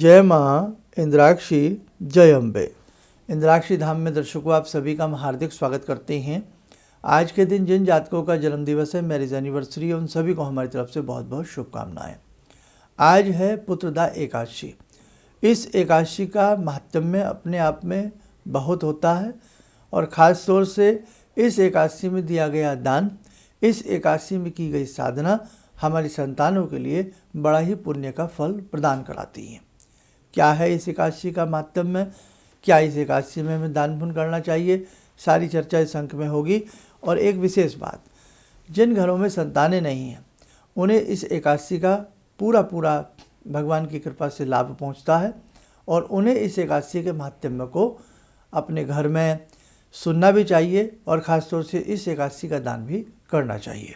जय माँ इंद्राक्षी, जय अम्बे। इंद्राक्षी धाम में दर्शकों आप सभी का हम हार्दिक स्वागत करते हैं। आज के दिन जिन जातकों का जन्मदिवस है, मैरिज एनिवर्सरी है, उन सभी को हमारी तरफ से बहुत बहुत शुभकामनाएं। आज है पुत्रदा एकादशी। इस एकादशी का महात्म्य अपने आप में बहुत होता है और ख़ास तौर से इस एकादशी में दिया गया दान, इस एकादशी में की गई साधना हमारी संतानों के लिए बड़ा ही पुण्य का फल प्रदान कराती है। क्या है इस एकादशी का महात्म्य, क्या इस एकादशी में हमें दान पुण्य करना चाहिए, सारी चर्चा इस अंक में होगी। और एक विशेष बात, जिन घरों में संतानें नहीं हैं उन्हें इस एकादशी का पूरा भगवान की कृपा से लाभ पहुंचता है और उन्हें इस एकादशी के महात्म्य को अपने घर में सुनना भी चाहिए और ख़ास तौर से इस एकादशी का दान भी करना चाहिए।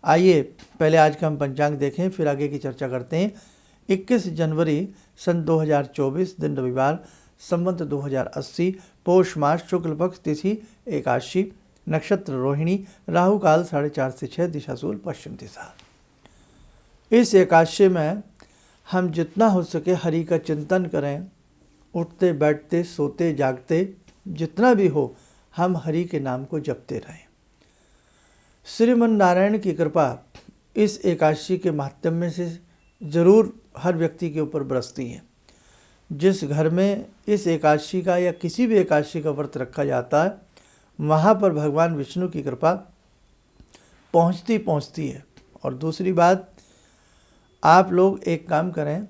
आइए पहले आज का हम पंचांग देखें, फिर आगे की चर्चा करते हैं। 21 जनवरी सन 2024 दिन रविवार, संवत 2080, पौष मास, शुक्ल पक्ष, तिथि एकादशी, नक्षत्र रोहिणी, राहु काल 4:30 से 6, दिशा सूल पश्चिम दिशा। इस एकादशी में हम जितना हो सके हरि का चिंतन करें, उठते बैठते सोते जागते जितना भी हो हम हरि के नाम को जपते रहें। श्रीमन नारायण की कृपा इस एकादशी के महात्म्य से ज़रूर हर व्यक्ति के ऊपर बरसती है। जिस घर में इस एकादशी का या किसी भी एकादशी का व्रत रखा जाता है वहाँ पर भगवान विष्णु की कृपा पहुँचती है। और दूसरी बात, आप लोग एक काम करें,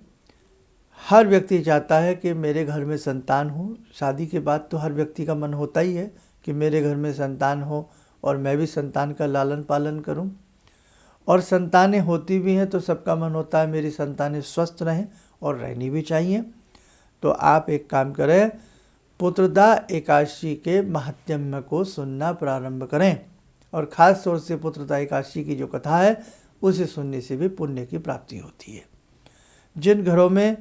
हर व्यक्ति चाहता है कि मेरे घर में संतान हो। शादी के बाद तो हर व्यक्ति का मन होता ही है कि मेरे घर में संतान हो और मैं भी संतान का लालन पालन करूं। और संतानें होती भी हैं तो सबका मन होता है मेरी संतानें स्वस्थ रहें और रहनी भी चाहिए। तो आप एक काम करें, पुत्रदा एकादशी के महात्म्य को सुनना प्रारंभ करें और ख़ास तौर से पुत्रदा एकादशी की जो कथा है उसे सुनने से भी पुण्य की प्राप्ति होती है। जिन घरों में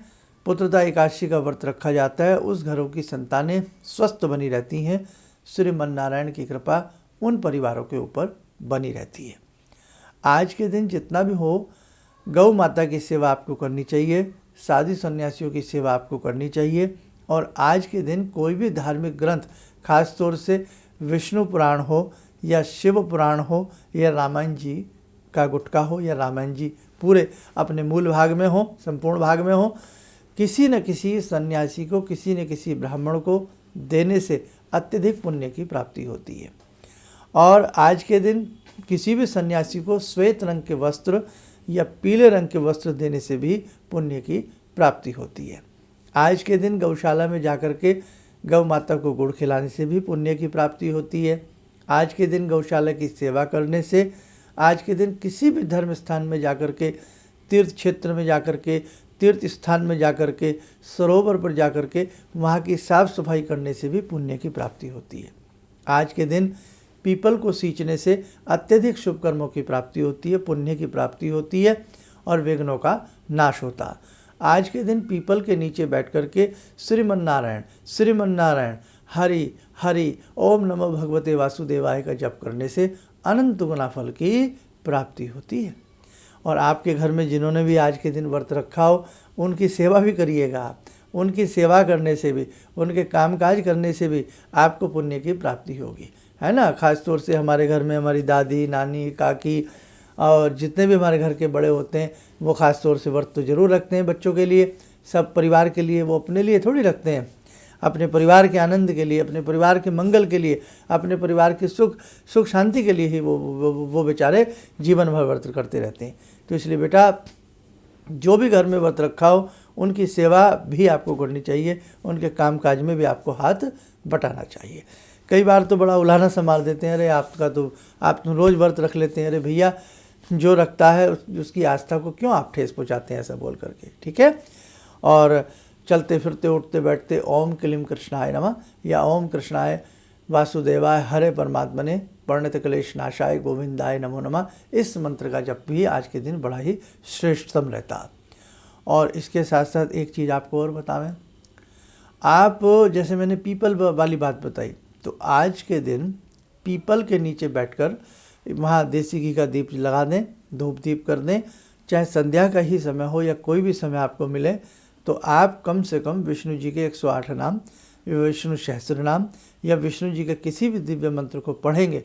पुत्रदा एकादशी का व्रत रखा जाता है उस घरों की संतानें स्वस्थ बनी रहती हैं। श्रीमन नारायण की कृपा उन परिवारों के ऊपर बनी रहती है। आज के दिन जितना भी हो, गौ माता की सेवा आपको करनी चाहिए, साधु सन्यासियों की सेवा आपको करनी चाहिए। और आज के दिन कोई भी धार्मिक ग्रंथ, खास तौर से विष्णु पुराण हो या शिव पुराण हो या रामायण जी का गुटका हो या रामायण जी पूरे अपने मूल भाग में हो, संपूर्ण भाग में हो, किसी न किसी सन्यासी को, किसी न किसी ब्राह्मण को देने से अत्यधिक पुण्य की प्राप्ति होती है। और आज के दिन किसी भी सन्यासी को श्वेत रंग के वस्त्र या पीले रंग के वस्त्र देने से भी पुण्य की प्राप्ति होती है। आज के दिन गौशाला में जाकर के गौ माता को गुड़ खिलाने से भी पुण्य की प्राप्ति होती है। आज के दिन गौशाला की सेवा करने से, आज के दिन किसी भी धर्म स्थान में जाकर के, तीर्थ क्षेत्र में जाकर के, तीर्थ स्थान में जाकर के, सरोवर पर जाकर के वहाँ की साफ सफाई करने से भी पुण्य की प्राप्ति होती है। आज के दिन पीपल को सींचने से अत्यधिक शुभ कर्मों की प्राप्ति होती है, पुण्य की प्राप्ति होती है और विघ्नों का नाश होता है। आज के दिन पीपल के नीचे बैठ कर के श्रीमन नारायण हरि हरि ओम नमो भगवते वासुदेवाय का जप करने से अनंत गुना फल की प्राप्ति होती है। और आपके घर में जिन्होंने भी आज के दिन व्रत रखा हो उनकी सेवा भी करिएगा आप। उनकी सेवा करने से भी, उनके कामकाज करने से भी आपको पुण्य की प्राप्ति होगी, है ना। खास तौर से हमारे घर में हमारी दादी, नानी, काकी और जितने भी हमारे घर के बड़े होते हैं वो खास तौर से व्रत तो ज़रूर रखते हैं बच्चों के लिए, सब परिवार के लिए। वो अपने लिए थोड़ी रखते हैं, अपने परिवार के आनंद के लिए, अपने परिवार के मंगल के लिए, अपने परिवार के सुख शांति के लिए ही वो बेचारे जीवन भर व्रत करते रहते हैं। तो इसलिए बेटा, जो भी घर में व्रत रखा हो उनकी सेवा भी आपको करनी चाहिए, उनके कामकाज में भी आपको हाथ बटाना चाहिए। कई बार तो बड़ा उलाहना संभाल देते हैं, अरे आप तो रोज़ व्रत रख लेते हैं, अरे भैया जो रखता है उसकी आस्था को क्यों आप ठेस पहुँचाते हैं, ऐसा बोल करके, ठीक है। और चलते फिरते उठते बैठते ओम क्लीम कृष्णाय नमः या ओम कृष्णाय वासुदेवाय हरे परमात्मने वर्णित क्लेश नाशाय गोविंदाय नमो नमः, इस मंत्र का जप भी आज के दिन बड़ा ही श्रेष्ठतम रहता है। और इसके साथ साथ एक चीज़ आपको और बतावें, आप जैसे मैंने पीपल वाली बात बताई, तो आज के दिन पीपल के नीचे बैठकर वहाँ देसी घी का दीप लगा दें, धूप दीप कर दें, चाहे संध्या का ही समय हो या कोई भी समय आपको मिले, तो आप कम से कम विष्णु जी के 108 नाम, विष्णु सहस्त्र नाम या विष्णु जी के किसी भी दिव्य मंत्र को पढ़ेंगे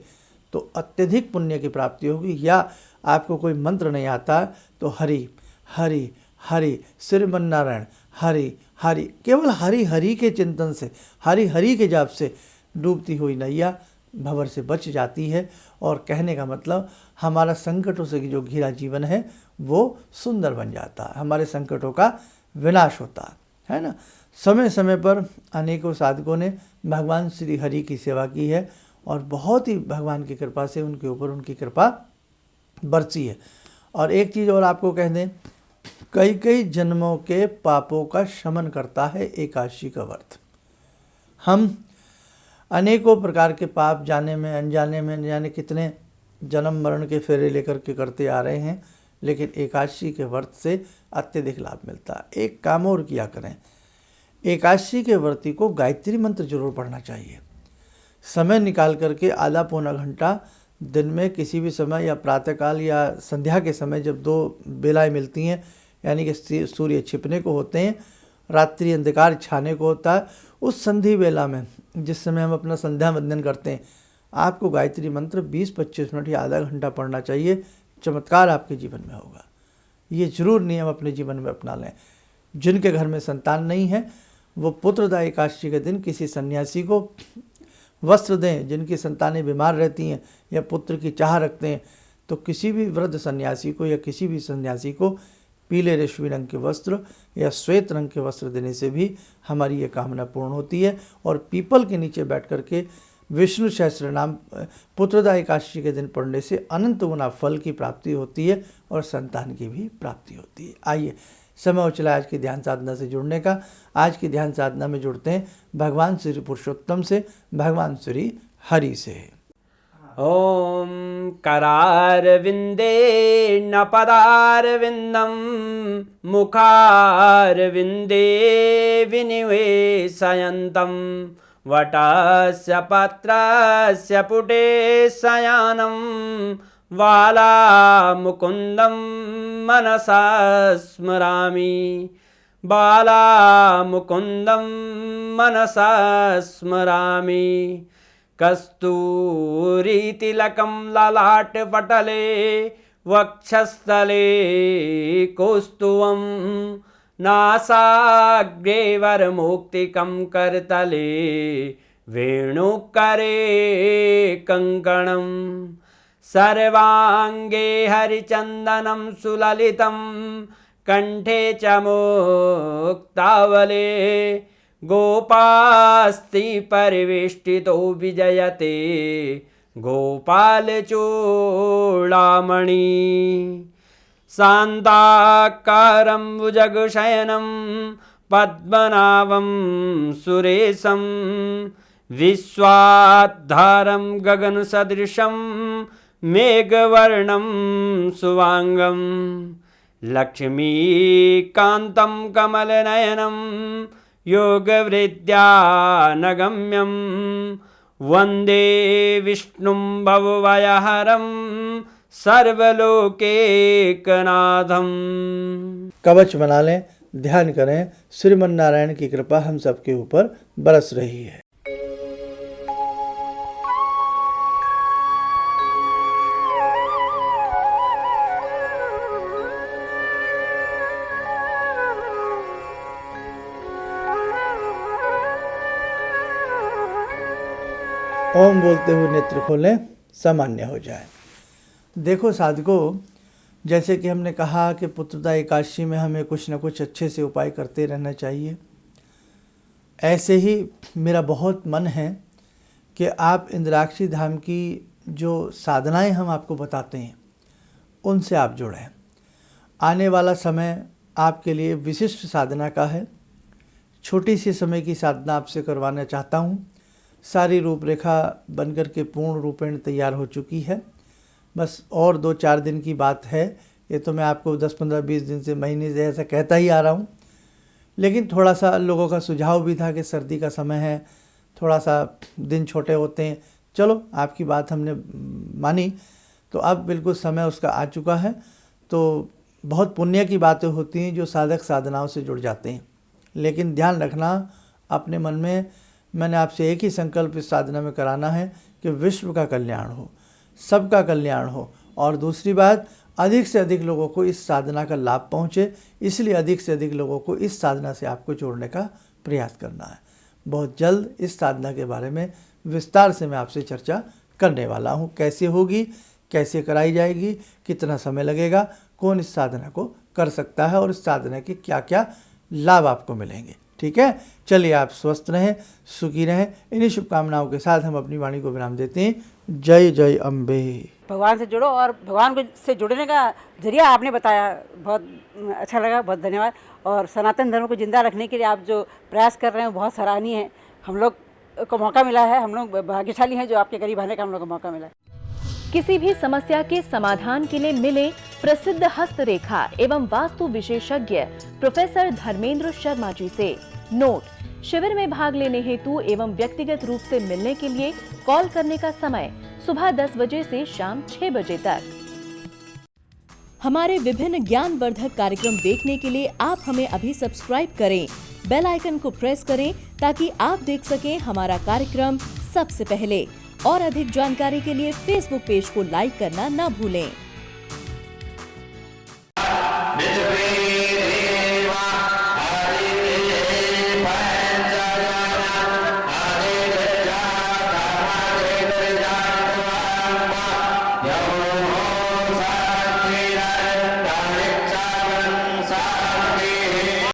तो अत्यधिक पुण्य की प्राप्ति होगी। या आपको कोई मंत्र नहीं आता तो हरि हरि हरि, श्रीमन्नारायण हरि हरि, केवल हरि हरि के चिंतन से, हरि हरि के जाप से डूबती हुई नैया भंवर से बच जाती है। और कहने का मतलब हमारा संकटों से जो घिरा जीवन है वो सुंदर बन जाता है, हमारे संकटों का विनाश होता है ना। समय समय पर अनेकों साधकों ने भगवान श्री हरि की सेवा की है और बहुत ही भगवान की कृपा से उनके ऊपर उनकी कृपा बरसी है। और एक चीज़ और आपको कह दें, कई कई जन्मों के पापों का शमन करता है एकादशी का व्रत। हम अनेकों प्रकार के पाप जाने में अनजाने में न जाने कितने जन्म मरण के फेरे लेकर के करते आ रहे हैं, लेकिन एकादशी के व्रत से अत्यधिक लाभ मिलता है। एक काम और किया करें, एकादशी के व्रती को गायत्री मंत्र जरूर पढ़ना चाहिए। समय निकाल करके आधा पौना घंटा दिन में किसी भी समय या प्रातःकाल या संध्या के समय, जब 2 बेलाएं मिलती हैं, यानी कि सूर्य छिपने को होते हैं, रात्रि अंधकार छाने को होता है, उस संधि बेला में जिस समय हम अपना संध्या वंदन करते हैं, आपको गायत्री मंत्र 20-25 मिनट या आधा घंटा पढ़ना चाहिए। चमत्कार आपके जीवन में होगा। ये जरूर नियम अपने जीवन में अपना लें। जिनके घर में संतान नहीं है वो पुत्रदा एकादशी के दिन किसी सन्यासी को वस्त्र दें। जिनकी संतानें बीमार रहती हैं या पुत्र की चाह रखते हैं तो किसी भी वृद्ध सन्यासी को या किसी भी सन्यासी को पीले रेशमी रंग के वस्त्र या श्वेत रंग के वस्त्र देने से भी हमारी ये कामना पूर्ण होती है। और पीपल के नीचे बैठ करके विष्णु सहस्त्र नाम पुत्रदा एकादशी के दिन पढ़ने से अनंत गुना फल की प्राप्ति होती है और संतान की भी प्राप्ति होती है। आइए, समय हो चला आज की ध्यान साधना से जुड़ने का। आज की ध्यान साधना में जुड़ते हैं भगवान श्री पुरुषोत्तम से, भगवान श्री हरि से। ओम करारविंदे न पदारविंदम मुखारविंदे विनिवेशयन्तम वटस्य पत्रस्य पुटे शयानं बालामुकुन्दं मनसा स्मरामि, बालामुकुन्दं मनसा स्मरामि। कस्तूरीतिलकं ललाटपटले वक्षस्थले कौस्तुभं नासाग्रे वरमौक्तिकं करतले वेणुकरे कङ्कणं सर्वाङ्गे हरिचन्दनं सुललितं कण्ठे च मुक्तावले गोपास्ति परिवेष्टितो विजयते गोपालचूडामणि। शान्ताकारं भुजगशयनं पद्मनाभं सुरेशं विश्वाधारं गगनसदृशं मेघवर्णं शुभांगं लक्ष्मीकान्तं कमलनयनं योगवृद्ध्यानगम्यं वन्दे विष्णुं भवभयहरं सर्वलोकैकनाथं। कवच बना लें, ध्यान करें, श्रीमन्नारायण की कृपा हम सबके ऊपर बरस रही है। ओम बोलते हुए नेत्र खोलें, सामान्य हो जाए। देखो साधकों, जैसे कि हमने कहा कि पुत्रदा एकादशी में हमें कुछ न कुछ अच्छे से उपाय करते रहना चाहिए, ऐसे ही मेरा बहुत मन है कि आप इंद्राक्षी धाम की जो साधनाएं हम आपको बताते हैं उनसे आप जुड़ें। आने वाला समय आपके लिए विशिष्ट साधना का है। छोटी सी समय की साधना आपसे करवाना चाहता हूँ। सारी रूपरेखा बनकर के पूर्ण रूपेण तैयार हो चुकी है। बस और 2-4 दिन की बात है। ये तो मैं आपको 10-15-20 दिन से, महीने से ऐसा कहता ही आ रहा हूँ, लेकिन थोड़ा सा लोगों का सुझाव भी था कि सर्दी का समय है, थोड़ा सा दिन छोटे होते हैं। चलो, आपकी बात हमने मानी, तो अब बिल्कुल समय उसका आ चुका है। तो बहुत पुण्य की बातें होती हैं जो साधक साधनाओं से जुड़ जाते हैं। लेकिन ध्यान रखना अपने मन में, मैंने आपसे एक ही संकल्प इस साधना में कराना है कि विश्व का कल्याण हो, सबका कल्याण हो। और दूसरी बात, अधिक से अधिक लोगों को इस साधना का लाभ पहुँचे, इसलिए अधिक से अधिक लोगों को इस साधना से आपको जोड़ने का प्रयास करना है। बहुत जल्द इस साधना के बारे में विस्तार से मैं आपसे चर्चा करने वाला हूँ। कैसे होगी, कैसे कराई जाएगी, कितना समय लगेगा, कौन इस साधना को कर सकता है और इस साधना के क्या क्या लाभ आपको मिलेंगे। ठीक है, चलिए आप स्वस्थ रहें, सुखी रहें। इन्हीं शुभकामनाओं के साथ हम अपनी वाणी को विराम देते हैं। जय जय अम्बे। भगवान से जुड़ो, और भगवान को से जुड़ने का जरिया आपने बताया, बहुत अच्छा लगा, बहुत धन्यवाद। और सनातन धर्म को जिंदा रखने के लिए आप जो प्रयास कर रहे हैं बहुत सराहनीय है। हम लोग को मौका मिला है, हम लोग भाग्यशाली हैं जो आपके करीब आने का हम लोग को मौका मिला है। किसी भी समस्या के समाधान के लिए मिले प्रसिद्ध हस्तरेखा एवं वास्तु विशेषज्ञ प्रोफेसर धर्मेंद्र शर्मा जी से। नोट: शिविर में भाग लेने हेतु एवं व्यक्तिगत रूप से मिलने के लिए कॉल करने का समय सुबह 10 बजे से शाम 6 बजे तक। हमारे विभिन्न ज्ञानवर्धक कार्यक्रम देखने के लिए आप हमें अभी सब्सक्राइब करें, बेल आइकन को प्रेस करें ताकि आप देख सकें हमारा कार्यक्रम सबसे पहले। और अधिक जानकारी के लिए फेसबुक पेज को लाइक करना न भूलें।